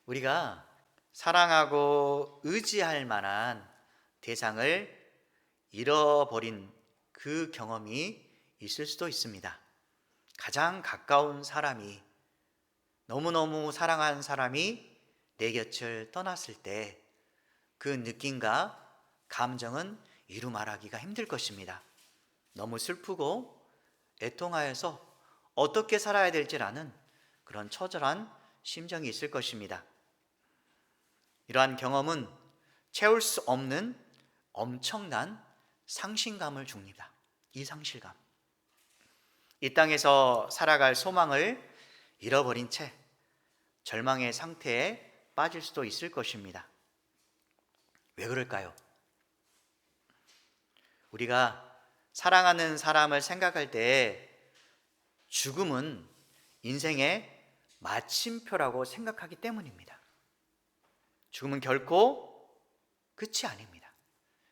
우리가 사랑하고 의지할 만한 대상을 잃어버린 그 경험이 있을 수도 있습니다. 가장 가까운 사람이, 너무너무 사랑하는 사람이 내 곁을 떠났을 때 그 느낌과 감정은 이루 말하기가 힘들 것입니다. 너무 슬프고 애통하여서 어떻게 살아야 될지라는 그런 처절한 심정이 있을 것입니다. 이러한 경험은 채울 수 없는 엄청난 상실감을 줍니다. 이 상실감. 이 땅에서 살아갈 소망을 잃어버린 채 절망의 상태에 빠질 수도 있을 것입니다. 왜 그럴까요? 우리가 사랑하는 사람을 생각할 때 죽음은 인생의 마침표라고 생각하기 때문입니다. 죽음은 결코 끝이 아닙니다.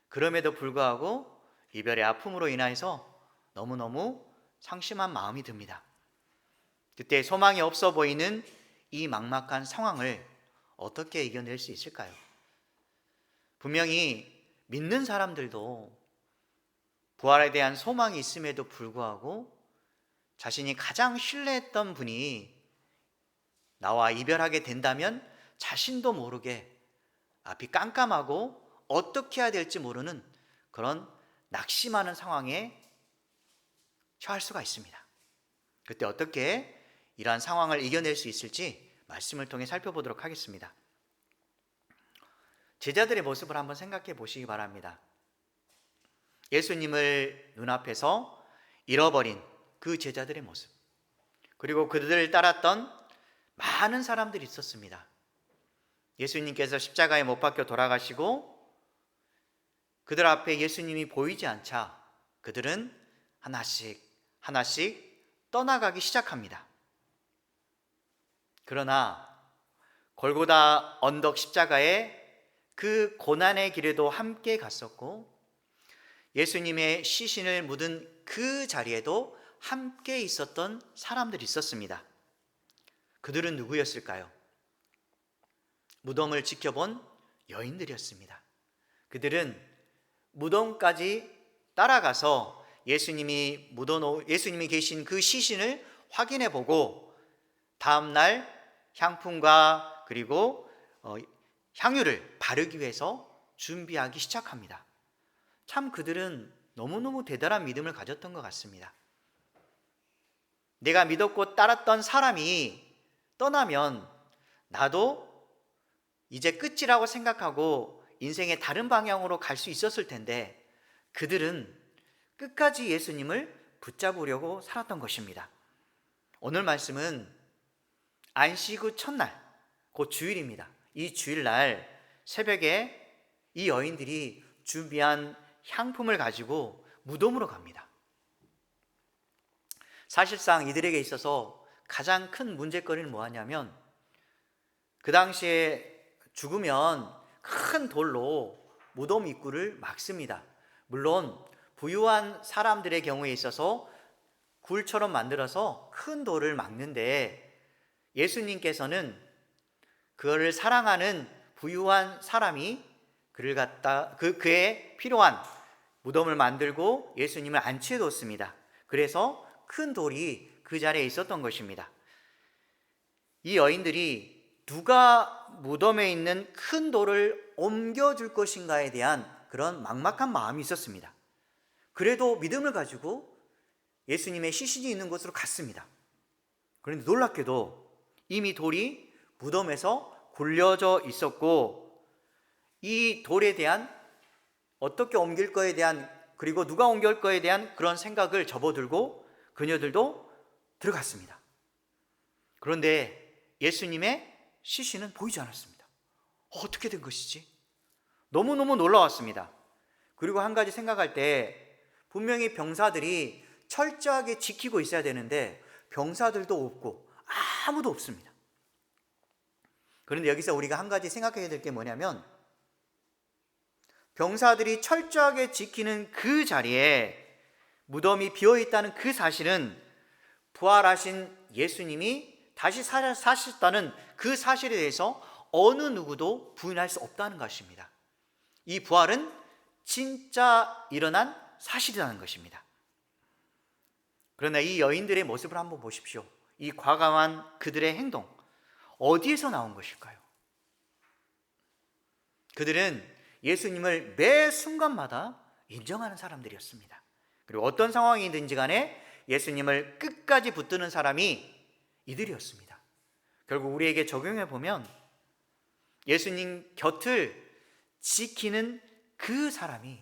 그럼에도 불구하고 이별의 아픔으로 인해서 너무너무 상심한 마음이 듭니다. 그때 소망이 없어 보이는 이 막막한 상황을 어떻게 이겨낼 수 있을까요? 분명히 믿는 사람들도 부활에 대한 소망이 있음에도 불구하고 자신이 가장 신뢰했던 분이 나와 이별하게 된다면 자신도 모르게 앞이 깜깜하고 어떻게 해야 될지 모르는 그런 낙심하는 상황에 처할 수가 있습니다. 그때 어떻게 이러한 상황을 이겨낼 수 있을지 말씀을 통해 살펴보도록 하겠습니다. 제자들의 모습을 한번 생각해 보시기 바랍니다. 예수님을 눈앞에서 잃어버린 그 제자들의 모습, 그리고 그들을 따랐던 많은 사람들이 있었습니다. 예수님께서 십자가에 못 박혀 돌아가시고 그들 앞에 예수님이 보이지 않자 그들은 하나씩 떠나가기 시작합니다. 그러나 골고다 언덕 십자가에 그 고난의 길에도 함께 갔었고 예수님의 시신을 묻은 그 자리에도 함께 있었던 사람들이 있었습니다. 그들은 누구였을까요? 무덤을 지켜본 여인들이었습니다. 그들은 무덤까지 따라가서 예수님이 계신 그 시신을 확인해 보고 다음날 향품과 그리고 향유를 바르기 위해서 준비하기 시작합니다. 참 그들은 너무너무 대단한 믿음을 가졌던 것 같습니다. 내가 믿었고 따랐던 사람이 떠나면 나도 이제 끝이라고 생각하고 인생의 다른 방향으로 갈 수 있었을 텐데 그들은 끝까지 예수님을 붙잡으려고 살았던 것입니다. 오늘 말씀은 안식 후 첫날, 곧 주일입니다. 이 주일날 새벽에 이 여인들이 준비한 향품을 가지고 무덤으로 갑니다. 사실상 이들에게 있어서 가장 큰 문제거리는 뭐냐면 그 당시에 죽으면 큰 돌로 무덤 입구를 막습니다. 물론 부유한 사람들의 경우에 있어서 굴처럼 만들어서 큰 돌을 막는데 예수님께서는 그를 사랑하는 부유한 사람이 그에 필요한 무덤을 만들고 예수님을 안치해 뒀습니다. 그래서 큰 돌이 그 자리에 있었던 것입니다. 이 여인들이 누가 무덤에 있는 큰 돌을 옮겨줄 것인가에 대한 그런 막막한 마음이 있었습니다. 그래도 믿음을 가지고 예수님의 시신이 있는 곳으로 갔습니다. 그런데 놀랍게도 이미 돌이 무덤에서 굴려져 있었고 이 돌에 대한 어떻게 옮길 거에 대한 그리고 누가 옮길 거에 대한 그런 생각을 접어들고 그녀들도 들어갔습니다. 그런데 예수님의 시신은 보이지 않았습니다. 어떻게 된 것이지? 너무너무 놀라웠습니다. 그리고 한 가지 생각할 때 분명히 병사들이 철저하게 지키고 있어야 되는데 병사들도 없고 아무도 없습니다. 그런데 여기서 우리가 한 가지 생각해야 될 게 뭐냐면 병사들이 철저하게 지키는 그 자리에 무덤이 비어있다는 그 사실은 부활하신 예수님이 다시 사셨다는 그 사실에 대해서 어느 누구도 부인할 수 없다는 것입니다. 이 부활은 진짜 일어난 사실이라는 것입니다. 그러나 이 여인들의 모습을 한번 보십시오. 이 과감한 그들의 행동, 어디에서 나온 것일까요? 그들은 예수님을 매 순간마다 인정하는 사람들이었습니다. 그리고 어떤 상황이든지 간에 예수님을 끝까지 붙드는 사람이 이들이었습니다. 결국 우리에게 적용해 보면 예수님 곁을 지키는 그 사람이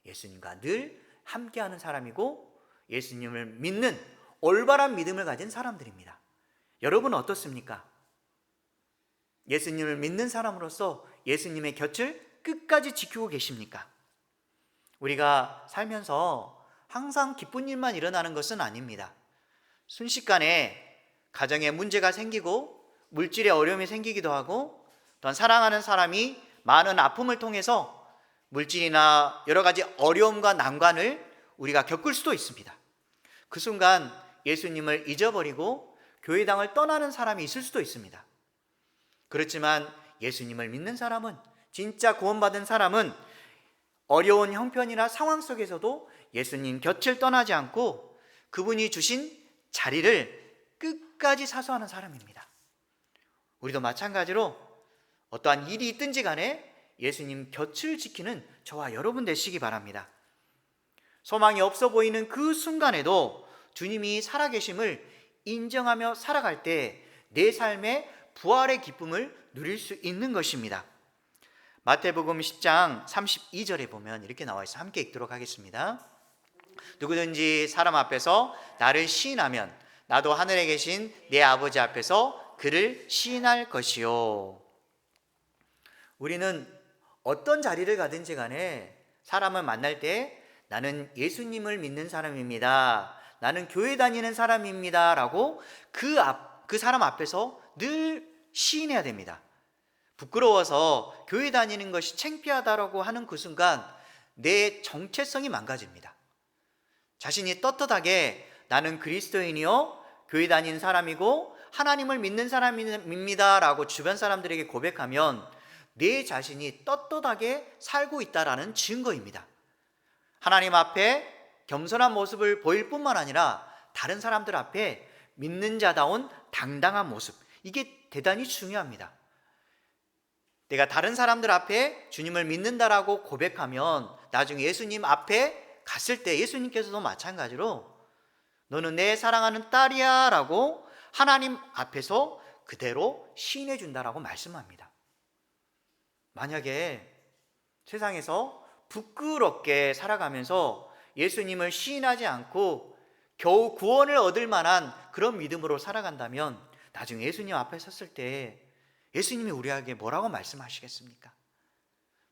예수님과 늘 함께하는 사람이고 예수님을 믿는 올바른 믿음을 가진 사람들입니다. 여러분은 어떻습니까? 예수님을 믿는 사람으로서 예수님의 곁을 끝까지 지키고 계십니까? 우리가 살면서 항상 기쁜 일만 일어나는 것은 아닙니다. 순식간에 가정에 문제가 생기고 물질에 어려움이 생기기도 하고 또한 사랑하는 사람이 많은 아픔을 통해서 물질이나 여러 가지 어려움과 난관을 우리가 겪을 수도 있습니다. 그 순간 예수님을 잊어버리고 교회당을 떠나는 사람이 있을 수도 있습니다. 그렇지만 예수님을 믿는 사람은, 진짜 구원받은 사람은 어려운 형편이나 상황 속에서도 예수님 곁을 떠나지 않고 그분이 주신 자리를 끝까지 사수하는 사람입니다. 우리도 마찬가지로 어떠한 일이 있든지 간에 예수님 곁을 지키는 저와 여러분 되시기 바랍니다. 소망이 없어 보이는 그 순간에도 주님이 살아계심을 인정하며 살아갈 때 내 삶의 부활의 기쁨을 누릴 수 있는 것입니다. 마태복음 10장 32절에 보면 이렇게 나와 있어요. 함께 읽도록 하겠습니다. 누구든지 사람 앞에서 나를 시인하면 나도 하늘에 계신 내 아버지 앞에서 그를 시인할 것이요. 우리는 어떤 자리를 가든지 간에 사람을 만날 때 나는 예수님을 믿는 사람입니다, 나는 교회 다니는 사람입니다 라고 그 사람 앞에서 늘 시인해야 됩니다. 부끄러워서 교회 다니는 것이 창피하다라고 하는 그 순간 내 정체성이 망가집니다. 자신이 떳떳하게 나는 그리스도인이요 교회 다니는 사람이고 하나님을 믿는 사람입니다 라고 주변 사람들에게 고백하면 내 자신이 떳떳하게 살고 있다라는 증거입니다. 하나님 앞에 겸손한 모습을 보일 뿐만 아니라 다른 사람들 앞에 믿는 자다운 당당한 모습, 이게 대단히 중요합니다. 내가 다른 사람들 앞에 주님을 믿는다라고 고백하면 나중에 예수님 앞에 갔을 때 예수님께서도 마찬가지로 너는 내 사랑하는 딸이야 라고 하나님 앞에서 그대로 시인해 준다라고 말씀합니다. 만약에 세상에서 부끄럽게 살아가면서 예수님을 시인하지 않고 겨우 구원을 얻을 만한 그런 믿음으로 살아간다면 나중에 예수님 앞에 섰을 때 예수님이 우리에게 뭐라고 말씀하시겠습니까?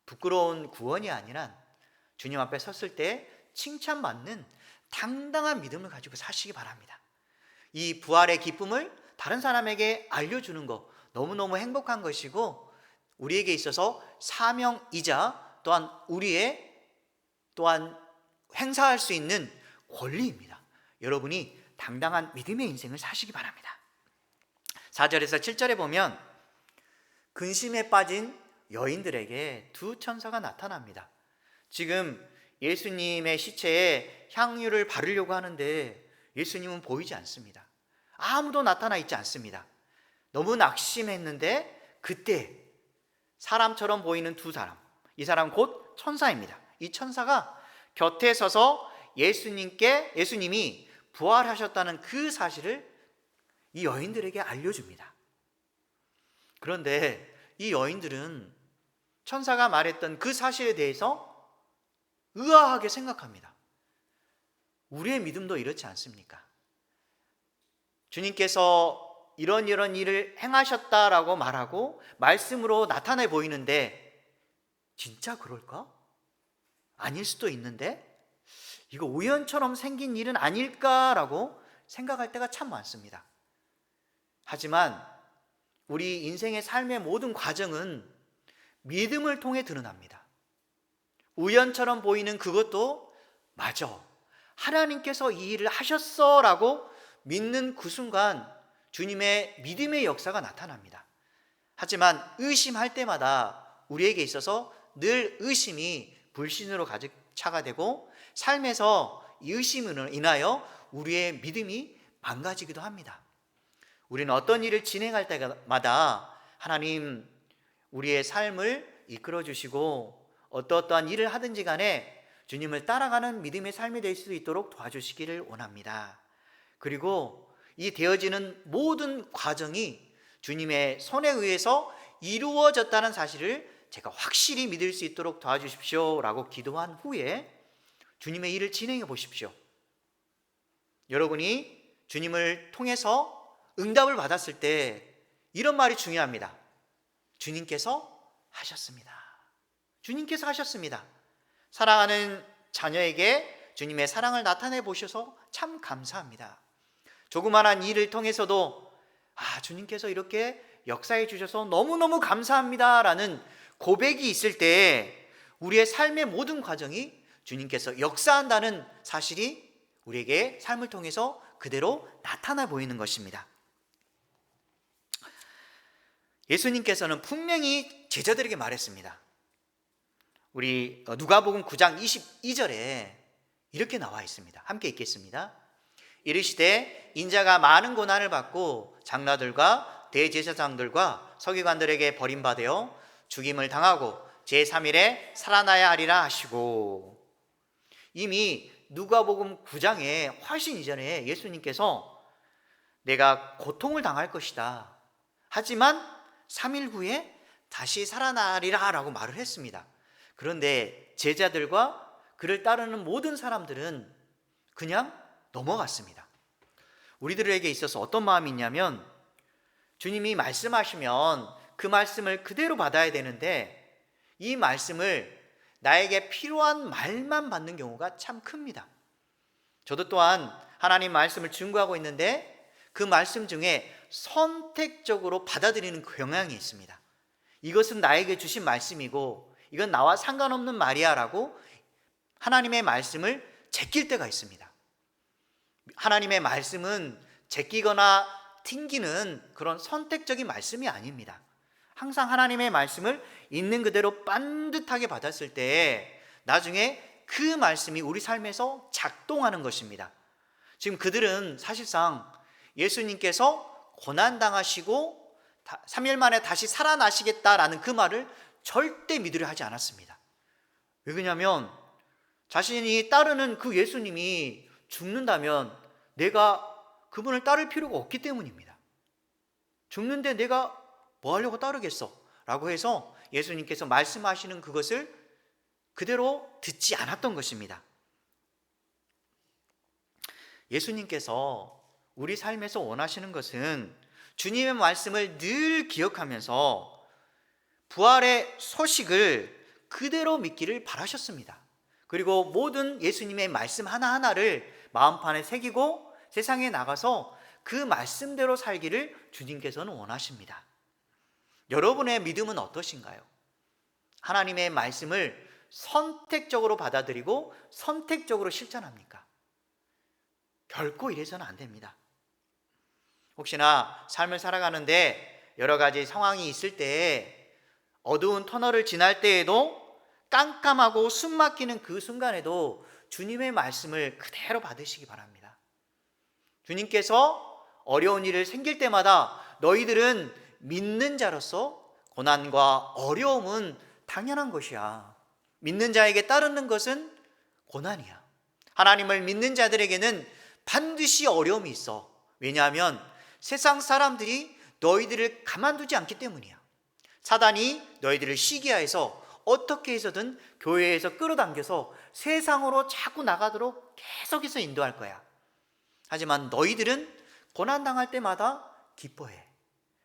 부끄러운 구원이 아니라 주님 앞에 섰을 때 칭찬받는 당당한 믿음을 가지고 사시기 바랍니다. 이 부활의 기쁨을 다른 사람에게 알려주는 것 너무너무 행복한 것이고 우리에게 있어서 사명이자 또한 행사할 수 있는 권리입니다. 여러분이 당당한 믿음의 인생을 사시기 바랍니다. 4절에서 7절에 보면 근심에 빠진 여인들에게 두 천사가 나타납니다. 지금 예수님의 시체에 향유를 바르려고 하는데 예수님은 보이지 않습니다. 아무도 나타나 있지 않습니다. 너무 낙심했는데 그때 사람처럼 보이는 두 사람, 이 사람 곧 천사입니다. 이 천사가 곁에 서서 예수님이 부활하셨다는 그 사실을 이 여인들에게 알려줍니다. 그런데 이 여인들은 천사가 말했던 그 사실에 대해서 의아하게 생각합니다. 우리의 믿음도 이렇지 않습니까? 주님께서 이런 일을 행하셨다라고 말하고 말씀으로 나타내 보이는데 진짜 그럴까? 아닐 수도 있는데 이거 우연처럼 생긴 일은 아닐까라고 생각할 때가 참 많습니다. 하지만 우리 인생의 삶의 모든 과정은 믿음을 통해 드러납니다. 우연처럼 보이는 그것도 맞아, 하나님께서 이 일을 하셨어 라고 믿는 그 순간 주님의 믿음의 역사가 나타납니다. 하지만 의심할 때마다 우리에게 있어서 늘 의심이 불신으로 가득 차가 되고 삶에서 이 의심으로 인하여 우리의 믿음이 망가지기도 합니다. 우리는 어떤 일을 진행할 때마다 하나님 우리의 삶을 이끌어 주시고 어떠한 일을 하든지 간에 주님을 따라가는 믿음의 삶이 될 수 있도록 도와주시기를 원합니다. 그리고 이 되어지는 모든 과정이 주님의 손에 의해서 이루어졌다는 사실을 제가 확실히 믿을 수 있도록 도와주십시오 라고 기도한 후에 주님의 일을 진행해 보십시오. 여러분이 주님을 통해서 응답을 받았을 때 이런 말이 중요합니다. 주님께서 하셨습니다. 주님께서 하셨습니다. 사랑하는 자녀에게 주님의 사랑을 나타내 보셔서 참 감사합니다. 조그마한 일을 통해서도 주님께서 이렇게 역사해 주셔서 너무너무 감사합니다 라는 고백이 있을 때 우리의 삶의 모든 과정이 주님께서 역사한다는 사실이 우리에게 삶을 통해서 그대로 나타나 보이는 것입니다. 예수님께서는 분명히 제자들에게 말했습니다. 우리 누가복음 9장 22절에 이렇게 나와 있습니다. 함께 읽겠습니다. 이르시되 인자가 많은 고난을 받고 장로들과 대제사장들과 서기관들에게 버림받아 죽임을 당하고 제3일에 살아나야 하리라 하시고, 이미 누가복음 9장에 훨씬 이전에 예수님께서 내가 고통을 당할 것이다. 하지만 3일 후에 다시 살아나리라 라고 말을 했습니다. 그런데 제자들과 그를 따르는 모든 사람들은 그냥 넘어갔습니다. 우리들에게 있어서 어떤 마음이 있냐면 주님이 말씀하시면 그 말씀을 그대로 받아야 되는데 이 말씀을 나에게 필요한 말만 받는 경우가 참 큽니다. 저도 또한 하나님 말씀을 증거하고 있는데 그 말씀 중에 선택적으로 받아들이는 경향이 있습니다. 이것은 나에게 주신 말씀이고 이건 나와 상관없는 말이야 라고 하나님의 말씀을 제낄 때가 있습니다. 하나님의 말씀은 제끼거나 튕기는 그런 선택적인 말씀이 아닙니다. 항상 하나님의 말씀을 있는 그대로 반듯하게 받았을 때 나중에 그 말씀이 우리 삶에서 작동하는 것입니다. 지금 그들은 사실상 예수님께서 고난당하시고 3일 만에 다시 살아나시겠다라는 그 말을 절대 믿으려 하지 않았습니다. 왜 그러냐면 자신이 따르는 그 예수님이 죽는다면 내가 그분을 따를 필요가 없기 때문입니다. 죽는데 내가 뭐 하려고 따르겠어? 라고 해서 예수님께서 말씀하시는 그것을 그대로 듣지 않았던 것입니다. 예수님께서 우리 삶에서 원하시는 것은 주님의 말씀을 늘 기억하면서 부활의 소식을 그대로 믿기를 바라셨습니다. 그리고 모든 예수님의 말씀 하나하나를 마음판에 새기고 세상에 나가서 그 말씀대로 살기를 주님께서는 원하십니다. 여러분의 믿음은 어떠신가요? 하나님의 말씀을 선택적으로 받아들이고 선택적으로 실천합니까? 결코 이래서는 안 됩니다. 혹시나 삶을 살아가는데 여러 가지 상황이 있을 때 어두운 터널을 지날 때에도 깜깜하고 숨 막히는 그 순간에도 주님의 말씀을 그대로 받으시기 바랍니다. 주님께서 어려운 일을 생길 때마다 너희들은 믿는 자로서 고난과 어려움은 당연한 것이야. 믿는 자에게 따르는 것은 고난이야. 하나님을 믿는 자들에게는 반드시 어려움이 있어. 왜냐하면 세상 사람들이 너희들을 가만두지 않기 때문이야. 사단이 너희들을 시기하여서 어떻게 해서든 교회에서 끌어당겨서 세상으로 자꾸 나가도록 계속해서 인도할 거야. 하지만 너희들은 고난당할 때마다 기뻐해.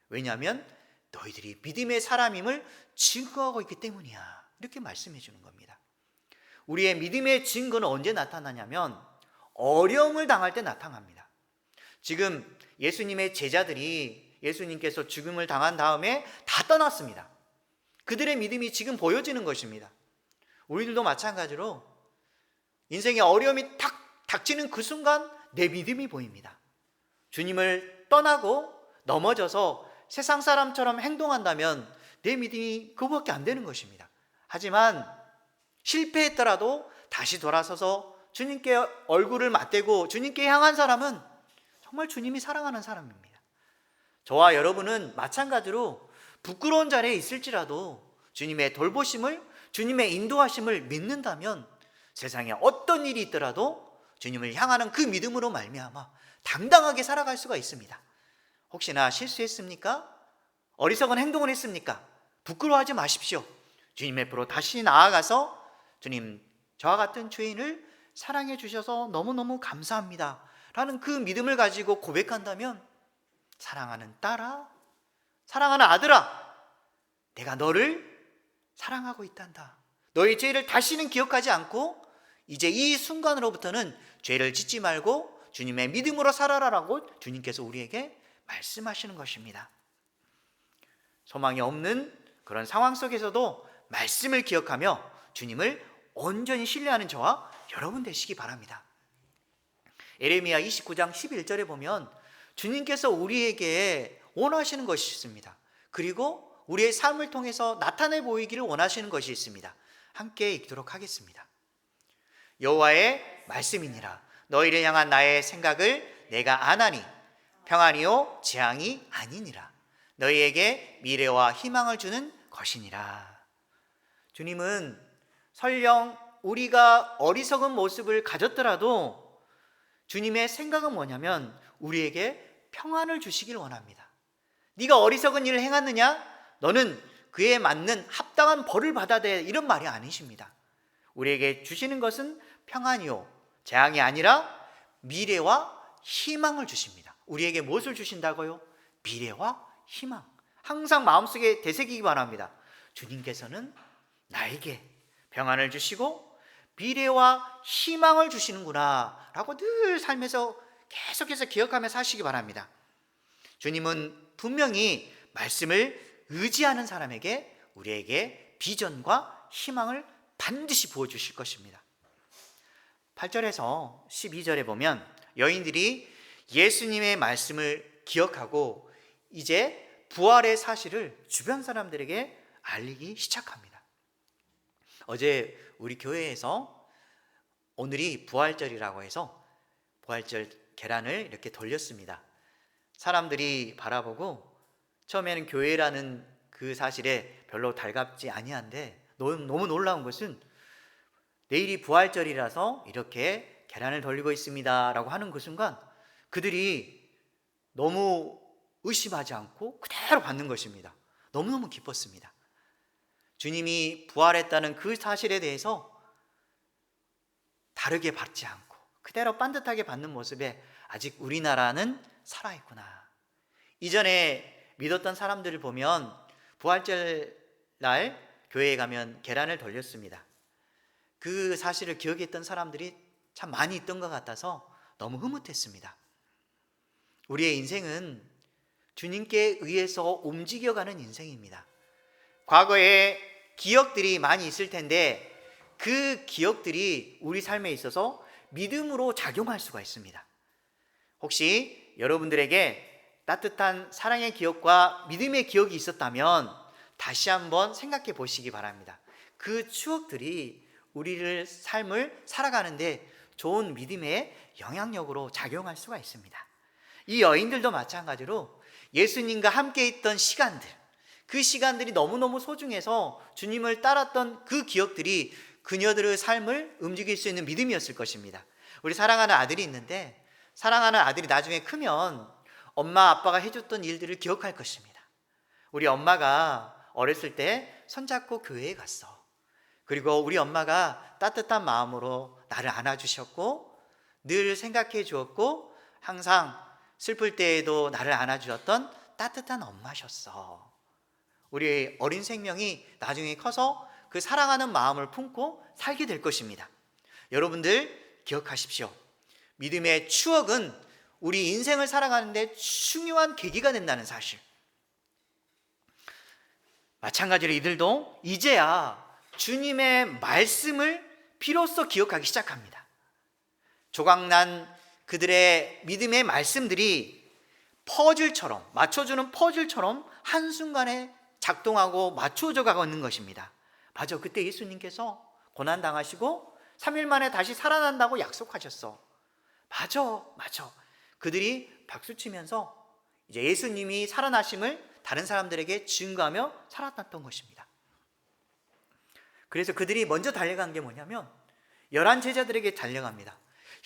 왜냐하면 너희들이 믿음의 사람임을 증거하고 있기 때문이야. 이렇게 말씀해 주는 겁니다. 우리의 믿음의 증거는 언제 나타나냐면 어려움을 당할 때 나타납니다. 지금 예수님의 제자들이 예수님께서 죽음을 당한 다음에 다 떠났습니다. 그들의 믿음이 지금 보여지는 것입니다. 우리들도 마찬가지로 인생의 어려움이 탁 닥치는 그 순간 내 믿음이 보입니다. 주님을 떠나고 넘어져서 세상 사람처럼 행동한다면 내 믿음이 그거밖에 안 되는 것입니다. 하지만 실패했더라도 다시 돌아서서 주님께 얼굴을 맞대고 주님께 향한 사람은 정말 주님이 사랑하는 사람입니다. 저와 여러분은 마찬가지로 부끄러운 자리에 있을지라도 주님의 돌보심을, 주님의 인도하심을 믿는다면 세상에 어떤 일이 있더라도 주님을 향하는 그 믿음으로 말미암아 당당하게 살아갈 수가 있습니다. 혹시나 실수했습니까? 어리석은 행동을 했습니까? 부끄러워하지 마십시오. 주님 앞으로 다시 나아가서 주님, 저와 같은 죄인을 사랑해 주셔서 너무너무 감사합니다 라는 그 믿음을 가지고 고백한다면, 사랑하는 딸아, 사랑하는 아들아, 내가 너를 사랑하고 있단다. 너의 죄를 다시는 기억하지 않고 이제 이 순간으로부터는 죄를 짓지 말고 주님의 믿음으로 살아라라고 주님께서 우리에게 말씀하시는 것입니다. 소망이 없는 그런 상황 속에서도 말씀을 기억하며 주님을 온전히 신뢰하는 저와 여러분 되시기 바랍니다. 예레미야 29장 11절에 보면 주님께서 우리에게 원하시는 것이 있습니다. 그리고 우리의 삶을 통해서 나타내 보이기를 원하시는 것이 있습니다. 함께 읽도록 하겠습니다. 여호와의 말씀이니라. 너희를 향한 나의 생각을 내가 아나니 평안이요 재앙이 아니니라. 너희에게 미래와 희망을 주는 것이니라. 주님은 설령 우리가 어리석은 모습을 가졌더라도 주님의 생각은 뭐냐면 우리에게 평안을 주시길 원합니다. 네가 어리석은 일을 행했느냐? 너는 그에 맞는 합당한 벌을 받아야 돼, 이런 말이 아니십니다. 우리에게 주시는 것은 평안이요 재앙이 아니라 미래와 희망을 주십니다. 우리에게 무엇을 주신다고요? 미래와 희망. 항상 마음속에 되새기기 바랍니다. 주님께서는 나에게 평안을 주시고 미래와 희망을 주시는구나 라고 늘 삶에서 계속해서 기억하며 사시기 바랍니다. 주님은 분명히 말씀을 의지하는 사람에게 우리에게 비전과 희망을 반드시 부어주실 것입니다. 8절에서 12절에 보면 여인들이 예수님의 말씀을 기억하고 이제 부활의 사실을 주변 사람들에게 알리기 시작합니다. 어제 우리 교회에서 오늘이 부활절이라고 해서 부활절 계란을 이렇게 돌렸습니다. 사람들이 바라보고 처음에는 교회라는 그 사실에 별로 달갑지 아니한데 너무 놀라운 것은 내일이 부활절이라서 이렇게 계란을 돌리고 있습니다 라고 하는 그 순간 그들이 너무 의심하지 않고 그대로 받는 것입니다. 너무너무 기뻤습니다. 주님이 부활했다는 그 사실에 대해서 다르게 받지 않고 그대로 반듯하게 받는 모습에 아직 우리나라는 살아있구나. 이전에 믿었던 사람들을 보면 부활절 날 교회에 가면 계란을 돌렸습니다. 그 사실을 기억했던 사람들이 참 많이 있던 것 같아서 너무 흐뭇했습니다. 우리의 인생은 주님께 의해서 움직여가는 인생입니다. 과거에 기억들이 많이 있을 텐데 그 기억들이 우리 삶에 있어서 믿음으로 작용할 수가 있습니다. 혹시 여러분들에게 따뜻한 사랑의 기억과 믿음의 기억이 있었다면 다시 한번 생각해 보시기 바랍니다. 그 추억들이 우리를 삶을 살아가는데 좋은 믿음의 영향력으로 작용할 수가 있습니다. 이 여인들도 마찬가지로 예수님과 함께 있던 시간들, 그 시간들이 너무너무 소중해서 주님을 따랐던 그 기억들이 그녀들의 삶을 움직일 수 있는 믿음이었을 것입니다. 우리 사랑하는 아들이 있는데 사랑하는 아들이 나중에 크면 엄마 아빠가 해줬던 일들을 기억할 것입니다. 우리 엄마가 어렸을 때 손잡고 교회에 갔어. 그리고 우리 엄마가 따뜻한 마음으로 나를 안아주셨고 늘 생각해 주었고 항상 슬플 때에도 나를 안아주었던 따뜻한 엄마셨어. 우리 어린 생명이 나중에 커서 그 사랑하는 마음을 품고 살게 될 것입니다. 여러분들 기억하십시오. 믿음의 추억은 우리 인생을 살아가는데 중요한 계기가 된다는 사실. 마찬가지로 이들도 이제야 주님의 말씀을 비로소 기억하기 시작합니다. 조각난 그들의 믿음의 말씀들이 퍼즐처럼, 맞춰주는 퍼즐처럼 한순간에 작동하고 맞춰져 가고 있는 것입니다. 맞아, 그때 예수님께서 고난당하시고 3일 만에 다시 살아난다고 약속하셨어. 맞아. 그들이 박수치면서 이제 예수님이 살아나심을 다른 사람들에게 증거하며 살아났던 것입니다. 그래서 그들이 먼저 달려간 게 뭐냐면 11 제자들에게 달려갑니다.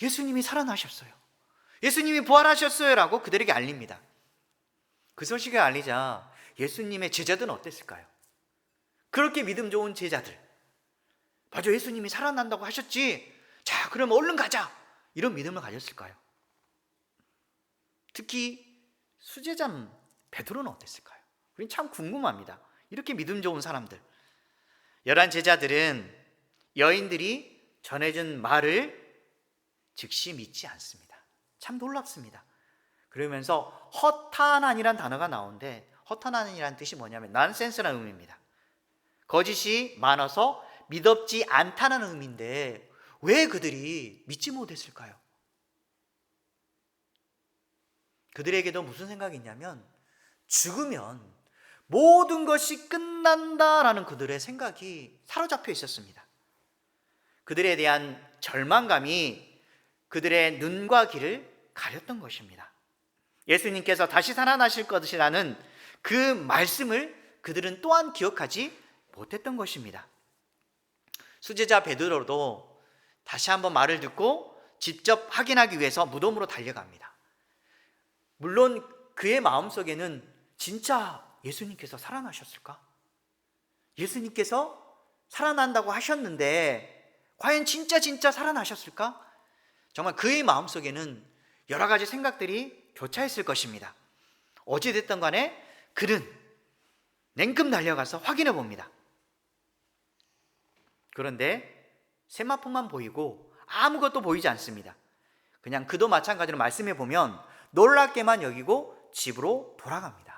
예수님이 살아나셨어요. 예수님이 부활하셨어요 라고 그들에게 알립니다. 그 소식을 알리자 예수님의 제자들은 어땠을까요? 그렇게 믿음 좋은 제자들, 맞아, 예수님이 살아난다고 하셨지, 자 그럼 얼른 가자, 이런 믿음을 가졌을까요? 특히 수제자 베드로는 어땠을까요? 우린 참 궁금합니다. 이렇게 믿음 좋은 사람들, 11 제자들은 여인들이 전해준 말을 즉시 믿지 않습니다. 참 놀랍습니다. 그러면서 허탄한이란 단어가 나오는데, 허탄한이란 뜻이 뭐냐면 난센스라는 의미입니다. 거짓이 많아서 믿업지 않다는 의미인데 왜 그들이 믿지 못했을까요? 그들에게도 무슨 생각이 있냐면 죽으면 모든 것이 끝난다라는 그들의 생각이 사로잡혀 있었습니다. 그들에 대한 절망감이 그들의 눈과 귀를 가렸던 것입니다. 예수님께서 다시 살아나실 것이라는 그 말씀을 그들은 또한 기억하지 못했던 것입니다. 수제자 베드로도 다시 한번 말을 듣고 직접 확인하기 위해서 무덤으로 달려갑니다. 물론 그의 마음속에는 진짜 예수님께서 살아나셨을까? 예수님께서 살아난다고 하셨는데 과연 진짜 살아나셨을까? 정말 그의 마음속에는 여러 가지 생각들이 교차했을 것입니다. 어찌됐든 간에 그는 냉큼 달려가서 확인해 봅니다. 그런데 세마포만 보이고 아무것도 보이지 않습니다. 그냥 그도 마찬가지로 말씀해 보면 놀랍게만 여기고 집으로 돌아갑니다.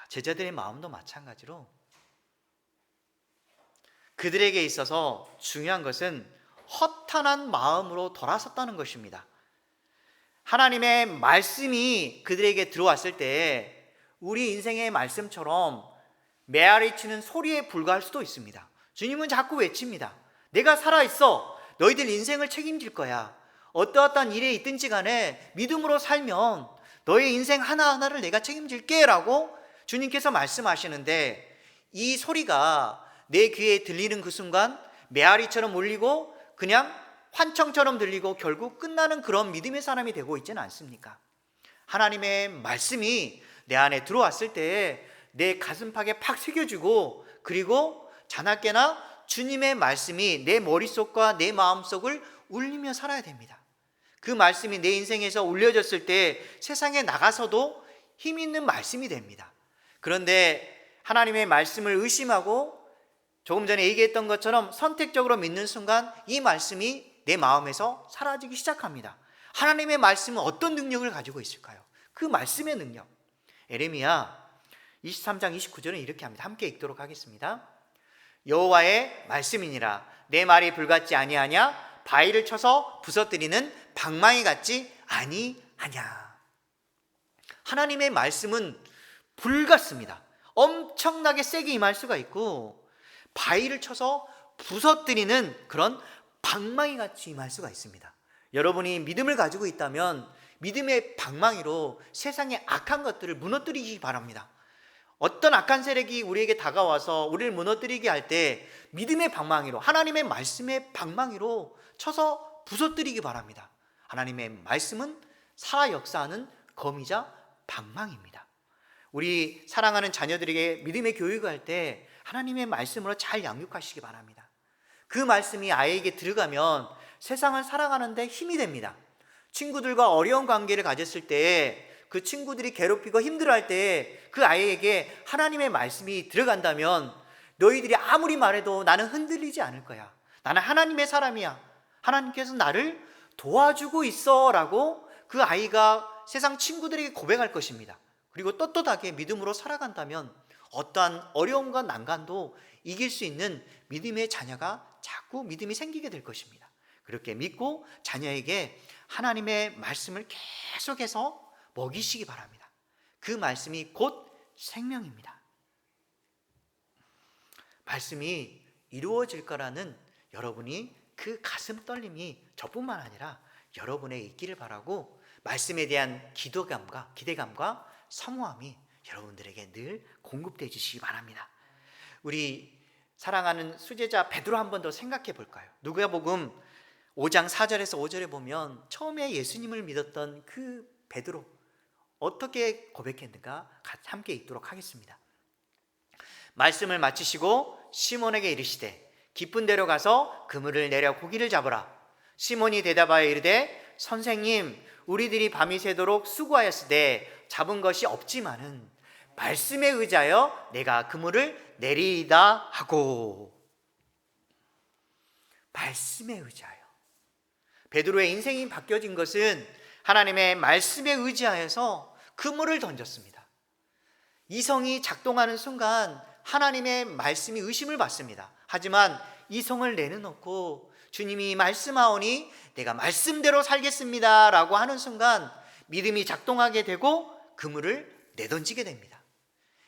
제자들의 마음도 마찬가지로 그들에게 있어서 중요한 것은 허탄한 마음으로 돌아섰다는 것입니다. 하나님의 말씀이 그들에게 들어왔을 때 우리 인생의 말씀처럼 메아리치는 소리에 불과할 수도 있습니다. 주님은 자꾸 외칩니다. 내가 살아있어. 너희들 인생을 책임질 거야. 어떠한 일에 있든지 간에 믿음으로 살면 너의 인생 하나하나를 내가 책임질게 라고 주님께서 말씀하시는데, 이 소리가 내 귀에 들리는 그 순간 메아리처럼 울리고 그냥 환청처럼 들리고 결국 끝나는 그런 믿음의 사람이 되고 있지는 않습니까? 하나님의 말씀이 내 안에 들어왔을 때 내 가슴팍에 팍 새겨지고, 그리고 자나깨나 주님의 말씀이 내 머릿속과 내 마음속을 울리며 살아야 됩니다. 그 말씀이 내 인생에서 울려졌을 때 세상에 나가서도 힘 있는 말씀이 됩니다. 그런데 하나님의 말씀을 의심하고 조금 전에 얘기했던 것처럼 선택적으로 믿는 순간 이 말씀이 내 마음에서 사라지기 시작합니다. 하나님의 말씀은 어떤 능력을 가지고 있을까요? 그 말씀의 능력. 에레미야 23장 29절은 이렇게 합니다. 함께 읽도록 하겠습니다. 여호와의 말씀이니라. 내 말이 불같지 아니하냐? 바위를 쳐서 부서뜨리는 방망이 같지 아니하냐. 하나님의 말씀은 불 같습니다. 엄청나게 세게 임할 수가 있고 바위를 쳐서 부서뜨리는 그런 방망이 같이 임할 수가 있습니다. 여러분이 믿음을 가지고 있다면 믿음의 방망이로 세상의 악한 것들을 무너뜨리기 바랍니다. 어떤 악한 세력이 우리에게 다가와서 우리를 무너뜨리게 할 때 믿음의 방망이로, 하나님의 말씀의 방망이로 쳐서 부서뜨리기 바랍니다. 하나님의 말씀은 살아 역사하는 검이자 방망이입니다. 우리 사랑하는 자녀들에게 믿음의 교육을 할 때 하나님의 말씀으로 잘 양육하시기 바랍니다. 그 말씀이 아이에게 들어가면 세상을 살아가는 데 힘이 됩니다. 친구들과 어려운 관계를 가졌을 때, 그 친구들이 괴롭히고 힘들어할 때 그 아이에게 하나님의 말씀이 들어간다면 너희들이 아무리 말해도 나는 흔들리지 않을 거야. 나는 하나님의 사람이야. 하나님께서 나를 도와주고 있어 라고 그 아이가 세상 친구들에게 고백할 것입니다. 그리고 떳떳하게 믿음으로 살아간다면 어떠한 어려움과 난간도 이길 수 있는 믿음의 자녀가 자꾸 믿음이 생기게 될 것입니다. 그렇게 믿고 자녀에게 하나님의 말씀을 계속해서 먹이시기 바랍니다. 그 말씀이 곧 생명입니다. 말씀이 이루어질 거라는 여러분이 그 가슴 떨림이 저뿐만 아니라 여러분에 있기를 바라고, 말씀에 대한 기대감과 사모함이 여러분들에게 늘 공급되어 주시기 바랍니다. 우리 사랑하는 수제자 베드로 한 번 더 생각해 볼까요? 누가복음 5장 4절에서 5절에 보면 처음에 예수님을 믿었던 그 베드로 어떻게 고백했는가 함께 읽도록 하겠습니다. 말씀을 마치시고 시몬에게 이르시되 깊은 데로 가서 그물을 내려 고기를 잡으라. 시몬이 대답하여 이르되 선생님, 우리들이 밤이 새도록 수고하였으되 잡은 것이 없지만은 말씀에 의지하여 내가 그물을 내리이다 하고. 말씀에 의지하여 베드로의 인생이 바뀌어진 것은 하나님의 말씀에 의지하여서 그물을 던졌습니다. 이성이 작동하는 순간 하나님의 말씀이 의심을 받습니다. 하지만 이성을 내려놓고 주님이 말씀하오니 내가 말씀대로 살겠습니다 라고 하는 순간 믿음이 작동하게 되고 그물을 내던지게 됩니다.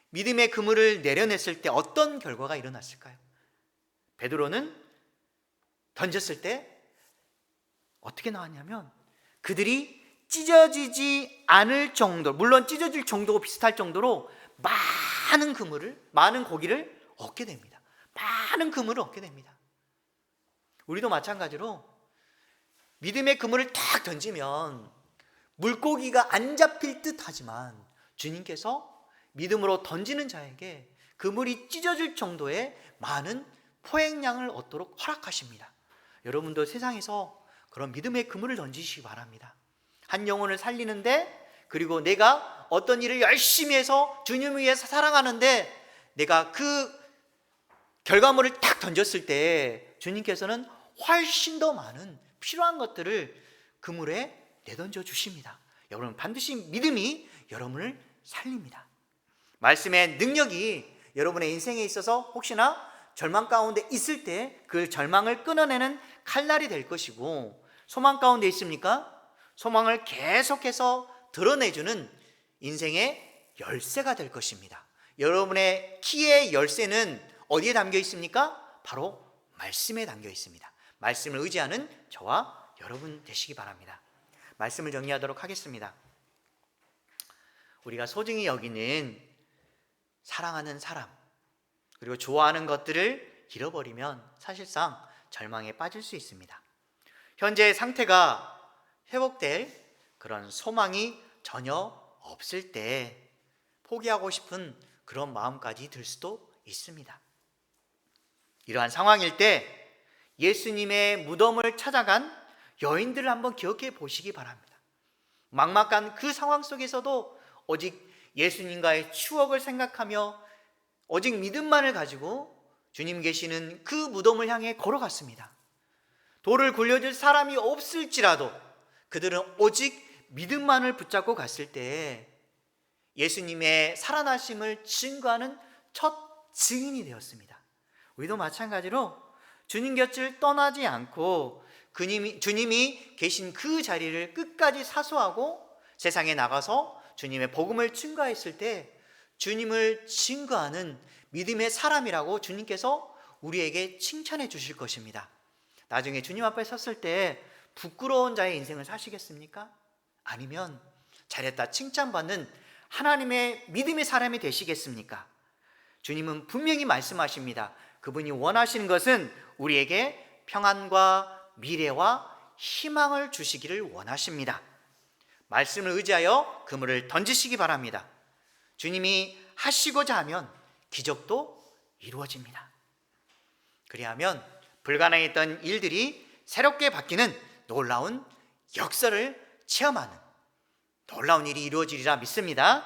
믿음의 그물을 내려냈을 때 어떤 결과가 일어났을까요? 베드로는 던졌을 때 어떻게 나왔냐면 그들이 찢어지지 않을 정도, 물론 찢어질 정도고 비슷할 정도로 많은 고기를 얻게 됩니다. 많은 그물을 얻게 됩니다. 우리도 마찬가지로 믿음의 그물을 탁 던지면 물고기가 안 잡힐 듯 하지만 주님께서 믿음으로 던지는 자에게 그물이 찢어질 정도의 많은 포획량을 얻도록 허락하십니다. 여러분도 세상에서 그런 믿음의 그물을 던지시기 바랍니다. 한 영혼을 살리는데, 그리고 내가 어떤 일을 열심히 해서 주님을 위해서 살아가는데 내가 그 결과물을 딱 던졌을 때 주님께서는 훨씬 더 많은 필요한 것들을 그물에 내던져 주십니다. 여러분, 반드시 믿음이 여러분을 살립니다. 말씀의 능력이 여러분의 인생에 있어서 혹시나 절망 가운데 있을 때 그 절망을 끊어내는 칼날이 될 것이고, 소망 가운데 있습니까? 소망을 계속해서 드러내주는 인생의 열쇠가 될 것입니다. 여러분의 키의 열쇠는 어디에 담겨 있습니까? 바로 말씀에 담겨 있습니다. 말씀을 의지하는 저와 여러분 되시기 바랍니다. 말씀을 정리하도록 하겠습니다. 우리가 소중히 여기는 사랑하는 사람, 그리고 좋아하는 것들을 잃어버리면 사실상 절망에 빠질 수 있습니다. 현재의 상태가 회복될 그런 소망이 전혀 없을 때 포기하고 싶은 그런 마음까지 들 수도 있습니다. 이러한 상황일 때 예수님의 무덤을 찾아간 여인들을 한번 기억해 보시기 바랍니다. 막막한 그 상황 속에서도 오직 예수님과의 추억을 생각하며 오직 믿음만을 가지고 주님 계시는 그 무덤을 향해 걸어갔습니다. 돌을 굴려줄 사람이 없을지라도 그들은 오직 믿음만을 붙잡고 갔을 때 예수님의 살아나심을 증거하는 첫 증인이 되었습니다. 우리도 마찬가지로 주님 곁을 떠나지 않고 주님이 계신 그 자리를 끝까지 사수하고 세상에 나가서 주님의 복음을 증거했을 때 주님을 증거하는 믿음의 사람이라고 주님께서 우리에게 칭찬해 주실 것입니다. 나중에 주님 앞에 섰을 때 부끄러운 자의 인생을 사시겠습니까? 아니면 잘했다 칭찬받는 하나님의 믿음의 사람이 되시겠습니까? 주님은 분명히 말씀하십니다. 그분이 원하시는 것은 우리에게 평안과 미래와 희망을 주시기를 원하십니다. 말씀을 의지하여 그물을 던지시기 바랍니다. 주님이 하시고자 하면 기적도 이루어집니다. 그리하면 불가능했던 일들이 새롭게 바뀌는 놀라운 역사를 체험하는 놀라운 일이 이루어지리라 믿습니다.